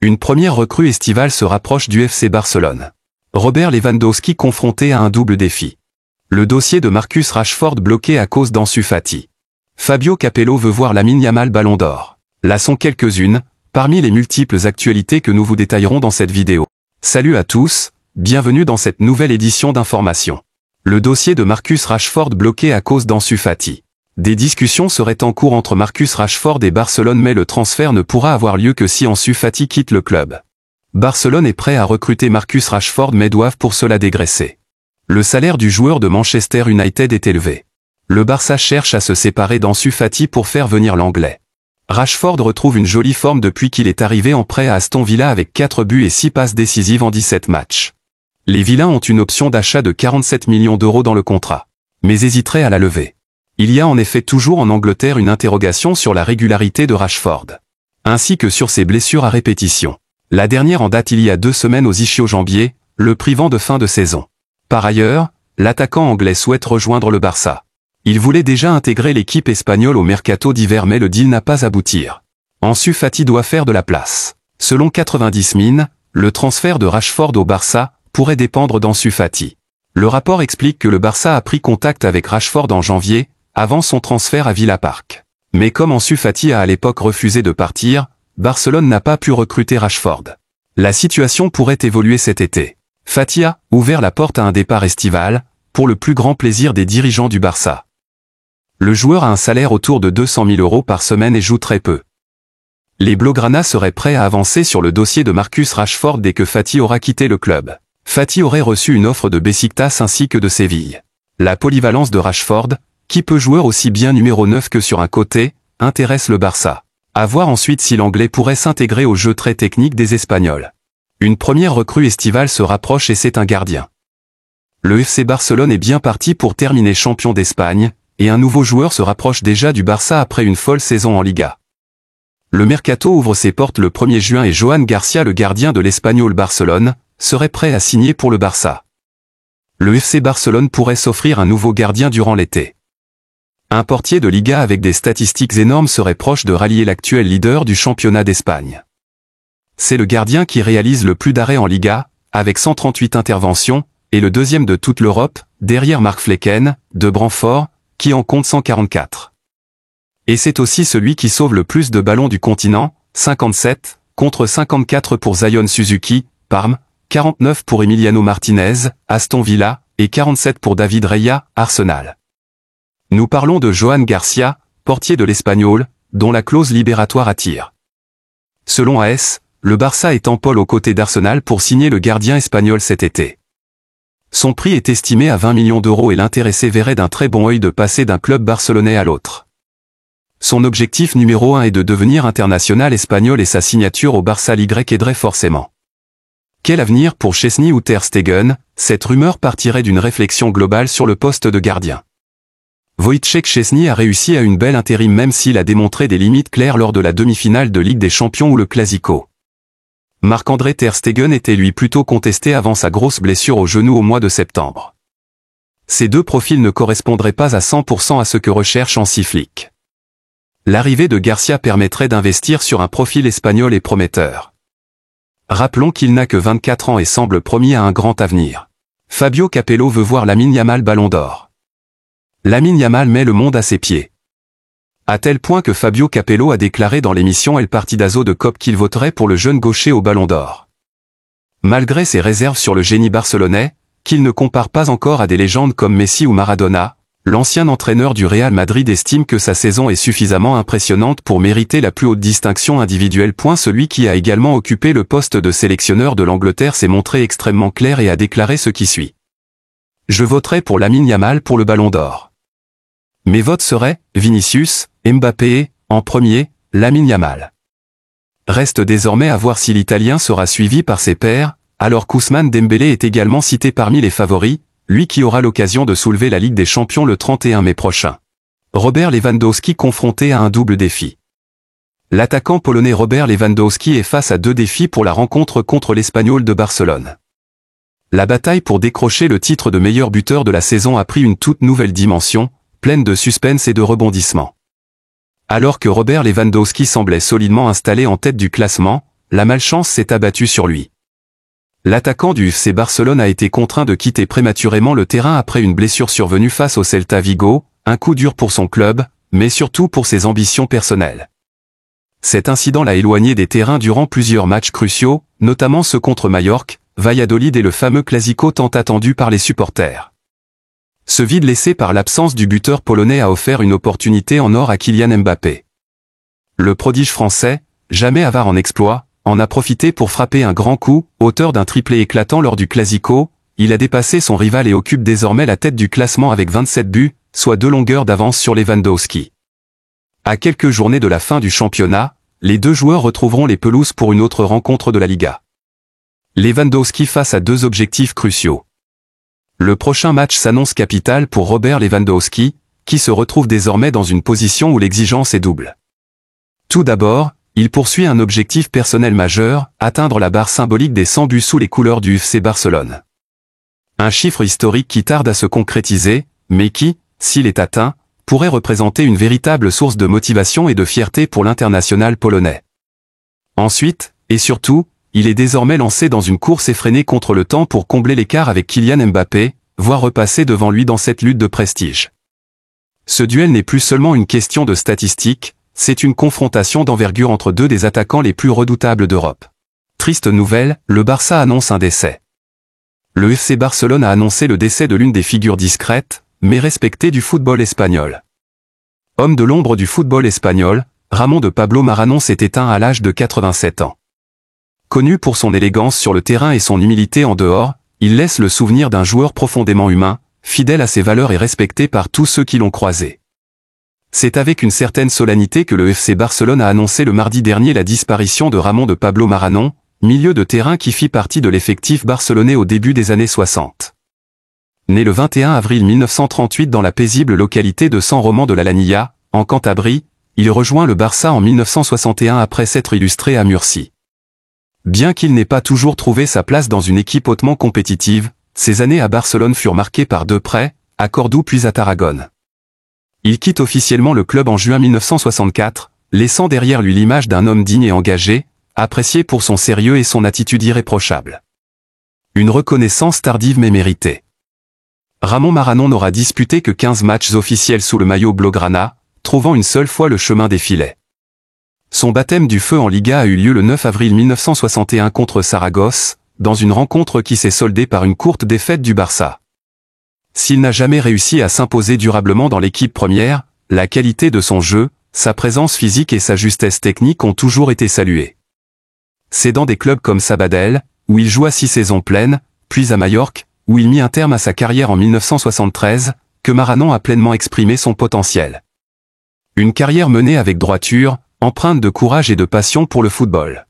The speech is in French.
Une première recrue estivale se rapproche du FC Barcelone. Robert Lewandowski confronté à un double défi. Le dossier de Marcus Rashford bloqué à cause d'Ansu Fati. Fabio Capello veut voir Lamine Yamal Ballon d'Or. Là sont quelques-unes, parmi les multiples actualités que nous vous détaillerons dans cette vidéo. Salut à tous, bienvenue dans cette nouvelle édition d'Information. Le dossier de Marcus Rashford bloqué à cause d'Ansu Fati. Des discussions seraient en cours entre Marcus Rashford et Barcelone, mais le transfert ne pourra avoir lieu que si Ansu Fati quitte le club. Barcelone est prêt à recruter Marcus Rashford mais doivent pour cela dégraisser. Le salaire du joueur de Manchester United est élevé. Le Barça cherche à se séparer d'Ansu Fati pour faire venir l'Anglais. Rashford retrouve une jolie forme depuis qu'il est arrivé en prêt à Aston Villa avec 4 buts et 6 passes décisives en 17 matchs. Les Vilains ont une option d'achat de 47 millions d'euros dans le contrat, mais hésiteraient à la lever. Il y a en effet toujours en Angleterre une interrogation sur la régularité de Rashford, ainsi que sur ses blessures à répétition. La dernière en date il y a 2 semaines aux ischio-jambiers, le privant de fin de saison. Par ailleurs, l'attaquant anglais souhaite rejoindre le Barça. Il voulait déjà intégrer l'équipe espagnole au mercato d'hiver mais le deal n'a pas abouti. Ansu Fati doit faire de la place. Selon 90 Min, le transfert de Rashford au Barça pourrait dépendre d'Ansu Fati. Le rapport explique que le Barça a pris contact avec Rashford en janvier, avant son transfert à Villa Park. Mais comme Ansu Fati a à l'époque refusé de partir, Barcelone n'a pas pu recruter Rashford. La situation pourrait évoluer cet été. Fati a ouvert la porte à un départ estival, pour le plus grand plaisir des dirigeants du Barça. Le joueur a un salaire autour de 200 000 euros par semaine et joue très peu. Les Blaugrana seraient prêts à avancer sur le dossier de Marcus Rashford dès que Fati aura quitté le club. Fati aurait reçu une offre de Besiktas ainsi que de Séville. La polyvalence de Rashford, qui peut jouer aussi bien numéro 9 que sur un côté, intéresse le Barça. À voir ensuite si l'Anglais pourrait s'intégrer au jeu très technique des Espagnols. Une première recrue estivale se rapproche et c'est un gardien. Le FC Barcelone est bien parti pour terminer champion d'Espagne, et un nouveau joueur se rapproche déjà du Barça après une folle saison en Liga. Le mercato ouvre ses portes le 1er juin et Joan Garcia, le gardien de l'Espagnol Barcelone, serait prêt à signer pour le Barça. Le FC Barcelone pourrait s'offrir un nouveau gardien durant l'été. Un portier de Liga avec des statistiques énormes serait proche de rallier l'actuel leader du championnat d'Espagne. C'est le gardien qui réalise le plus d'arrêts en Liga, avec 138 interventions, et le deuxième de toute l'Europe, derrière Mark Flecken, de Brentford, qui en compte 144. Et c'est aussi celui qui sauve le plus de ballons du continent, 57, contre 54 pour Zion Suzuki, Parme, 49 pour Emiliano Martinez, Aston Villa, et 47 pour David Raya, Arsenal. Nous parlons de Joan Garcia, portier de l'Espagnol, dont la clause libératoire attire. Selon AS, le Barça est en pôle aux côtés d'Arsenal pour signer le gardien espagnol cet été. Son prix est estimé à 20 millions d'euros et l'intéressé verrait d'un très bon œil de passer d'un club barcelonais à l'autre. Son objectif numéro 1 est de devenir international espagnol et sa signature au Barça l'Y aiderait forcément. Quel avenir pour Szczęsny ou Ter Stegen? Cette rumeur partirait d'une réflexion globale sur le poste de gardien. Wojciech Szczęsny a réussi à une belle intérim même s'il a démontré des limites claires lors de la demi-finale de Ligue des Champions ou le Clasico. Marc-André Ter Stegen était lui plutôt contesté avant sa grosse blessure au genou au mois de septembre. Ces deux profils ne correspondraient pas à 100% à ce que recherche Hansi Flick. L'arrivée de Garcia permettrait d'investir sur un profil espagnol et prometteur. Rappelons qu'il n'a que 24 ans et semble promis à un grand avenir. Fabio Capello veut voir Lamine Yamal Ballon d'Or. Lamine Yamal met le monde à ses pieds. À tel point que Fabio Capello a déclaré dans l'émission El Partidazo de COP qu'il voterait pour le jeune gaucher au Ballon d'Or. Malgré ses réserves sur le génie barcelonais, qu'il ne compare pas encore à des légendes comme Messi ou Maradona, l'ancien entraîneur du Real Madrid estime que sa saison est suffisamment impressionnante pour mériter la plus haute distinction individuelle. Celui qui a également occupé le poste de sélectionneur de l'Angleterre s'est montré extrêmement clair et a déclaré ce qui suit. Je voterai pour Lamine Yamal pour le Ballon d'Or. Mes votes seraient Vinicius, Mbappé, en premier, Lamine Yamal. Reste désormais à voir si l'Italien sera suivi par ses pairs, alors qu'Ousmane Dembélé est également cité parmi les favoris, lui qui aura l'occasion de soulever la Ligue des Champions le 31 mai prochain. Robert Lewandowski confronté à un double défi. L'attaquant polonais Robert Lewandowski est face à 2 défis pour la rencontre contre l'Espagnol de Barcelone. La bataille pour décrocher le titre de meilleur buteur de la saison a pris une toute nouvelle dimension, pleine de suspense et de rebondissements. Alors que Robert Lewandowski semblait solidement installé en tête du classement, la malchance s'est abattue sur lui. L'attaquant du FC Barcelone a été contraint de quitter prématurément le terrain après une blessure survenue face au Celta Vigo, un coup dur pour son club, mais surtout pour ses ambitions personnelles. Cet incident l'a éloigné des terrains durant plusieurs matchs cruciaux, notamment ceux contre Majorque, Valladolid et le fameux Clasico tant attendu par les supporters. Ce vide laissé par l'absence du buteur polonais a offert une opportunité en or à Kylian Mbappé. Le prodige français, jamais avare en exploit, en a profité pour frapper un grand coup, auteur d'un triplé éclatant lors du Clasico. Il a dépassé son rival et occupe désormais la tête du classement avec 27 buts, soit 2 longueurs d'avance sur Lewandowski. À quelques journées de la fin du championnat, les deux joueurs retrouveront les pelouses pour une autre rencontre de la Liga. Lewandowski face à 2 objectifs cruciaux. Le prochain match s'annonce capital pour Robert Lewandowski, qui se retrouve désormais dans une position où l'exigence est double. Tout d'abord, il poursuit un objectif personnel majeur, atteindre la barre symbolique des 100 buts sous les couleurs du FC Barcelone. Un chiffre historique qui tarde à se concrétiser, mais qui, s'il est atteint, pourrait représenter une véritable source de motivation et de fierté pour l'international polonais. Ensuite, et surtout, il est désormais lancé dans une course effrénée contre le temps pour combler l'écart avec Kylian Mbappé, voire repasser devant lui dans cette lutte de prestige. Ce duel n'est plus seulement une question de statistiques, c'est une confrontation d'envergure entre 2 des attaquants les plus redoutables d'Europe. Triste nouvelle, le Barça annonce un décès. Le FC Barcelone a annoncé le décès de l'une des figures discrètes, mais respectées du football espagnol. Homme de l'ombre du football espagnol, Ramón de Pablo Marañón s'est éteint à l'âge de 87 ans. Connu pour son élégance sur le terrain et son humilité en dehors, il laisse le souvenir d'un joueur profondément humain, fidèle à ses valeurs et respecté par tous ceux qui l'ont croisé. C'est avec une certaine solennité que le FC Barcelone a annoncé le mardi dernier la disparition de Ramón de Pablo Marañón, milieu de terrain qui fit partie de l'effectif barcelonais au début des années 60. Né le 21 avril 1938 dans la paisible localité de San Román de la Lanilla, en Cantabrie, il rejoint le Barça en 1961 après s'être illustré à Murcie. Bien qu'il n'ait pas toujours trouvé sa place dans une équipe hautement compétitive, ses années à Barcelone furent marquées par 2 prêts, à Cordoue puis à Tarragone. Il quitte officiellement le club en juin 1964, laissant derrière lui l'image d'un homme digne et engagé, apprécié pour son sérieux et son attitude irréprochable. Une reconnaissance tardive mais méritée. Ramón Marañón n'aura disputé que 15 matchs officiels sous le maillot blaugrana, trouvant une seule fois le chemin des filets. Son baptême du feu en Liga a eu lieu le 9 avril 1961 contre Saragosse, dans une rencontre qui s'est soldée par une courte défaite du Barça. S'il n'a jamais réussi à s'imposer durablement dans l'équipe première, la qualité de son jeu, sa présence physique et sa justesse technique ont toujours été saluées. C'est dans des clubs comme Sabadell, où il joua 6 saisons pleines, puis à Majorque, où il mit un terme à sa carrière en 1973, que Marañón a pleinement exprimé son potentiel. Une carrière menée avec droiture, empreinte de courage et de passion pour le football.